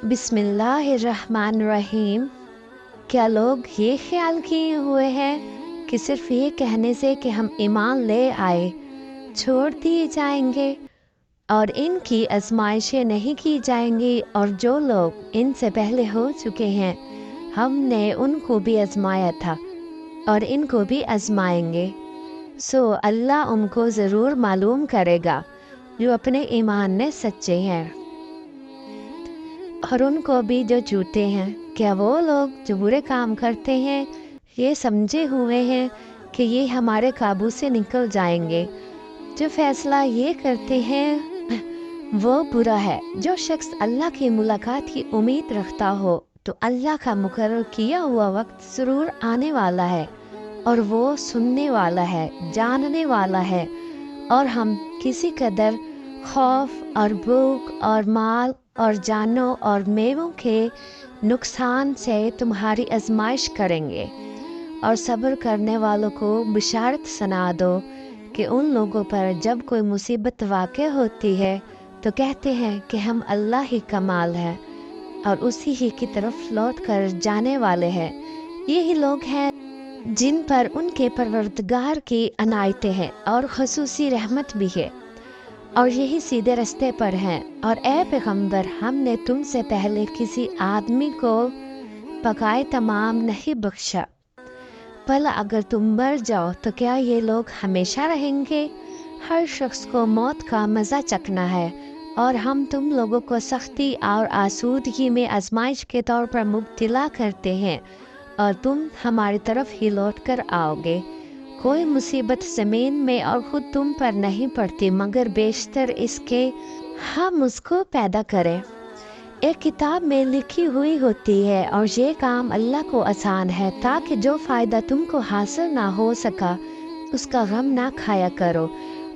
بسم اللہ الرحمن الرحیم۔ کیا لوگ یہ خیال کیے ہوئے ہیں کہ صرف یہ کہنے سے کہ ہم ایمان لے آئے چھوڑ دیے جائیں گے اور ان کی آزمائشیں نہیں کی جائیں گی؟ اور جو لوگ ان سے پہلے ہو چکے ہیں ہم نے ان کو بھی آزمایا تھا اور ان کو بھی آزمائیں گے، سو اللہ ان کو ضرور معلوم کرے گا جو اپنے ایمان میں سچے ہیں، اور ان کو بھی جو جھوٹے ہیں۔ کیا وہ لوگ جو برے کام کرتے ہیں یہ سمجھے ہوئے ہیں کہ یہ ہمارے قابو سے نکل جائیں گے؟ جو فیصلہ یہ کرتے ہیں وہ برا ہے۔ جو شخص اللہ کی ملاقات کی امید رکھتا ہو تو اللہ کا مقرر کیا ہوا وقت ضرور آنے والا ہے، اور وہ سننے والا ہے، جاننے والا ہے۔ اور ہم کسی قدر خوف اور بھوک اور مال اور جانوں اور میووں کے نقصان سے تمہاری آزمائش کریں گے، اور صبر کرنے والوں کو بشارت سنا دو کہ ان لوگوں پر جب کوئی مصیبت واقع ہوتی ہے تو کہتے ہیں کہ ہم اللہ ہی کا مال ہے اور اسی ہی کی طرف لوٹ کر جانے والے ہیں۔ یہی لوگ ہیں جن پر ان کے پروردگار کی عنایتیں ہیں اور خصوصی رحمت بھی ہے، اور یہی سیدھے رستے پر ہیں۔ اور اے پیغمبر، ہم نے تم سے پہلے کسی آدمی کو بقائے تمام نہیں بخشا، بھلا اگر تم مر جاؤ تو کیا یہ لوگ ہمیشہ رہیں گے؟ ہر شخص کو موت کا مزہ چکھنا ہے، اور ہم تم لوگوں کو سختی اور آسودگی میں آزمائش کے طور پر مبتلا کرتے ہیں، اور تم ہماری طرف ہی لوٹ کر آؤ گے۔ کوئی مصیبت زمین میں اور خود تم پر نہیں پڑتی مگر بیشتر اس کے ہم اس کو پیدا کریں۔ ایک کتاب میں لکھی ہوئی ہوتی ہے، اور یہ کام اللہ کو آسان ہے، تاکہ جو فائدہ تم کو حاصل نہ ہو سکا اس کا غم نہ کھایا کرو،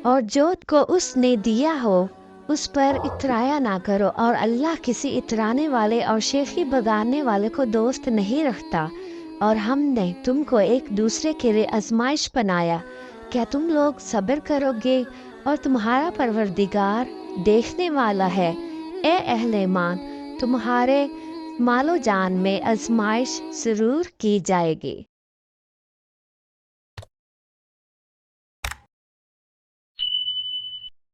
اور جو کو اس نے دیا ہو اس پر اترایا نہ کرو۔ اور اللہ کسی اترانے والے اور شیخی بگاڑنے والے کو دوست نہیں رکھتا۔ اور ہم نے تم کو ایک دوسرے کے لیے آزمائش بنایا، کیا تم لوگ صبر کرو گے؟ اور تمہارا پروردگار دیکھنے والا ہے۔ اے اہل ایمان، تمہارے مال و جان میں آزمائش ضرور کی جائے گی۔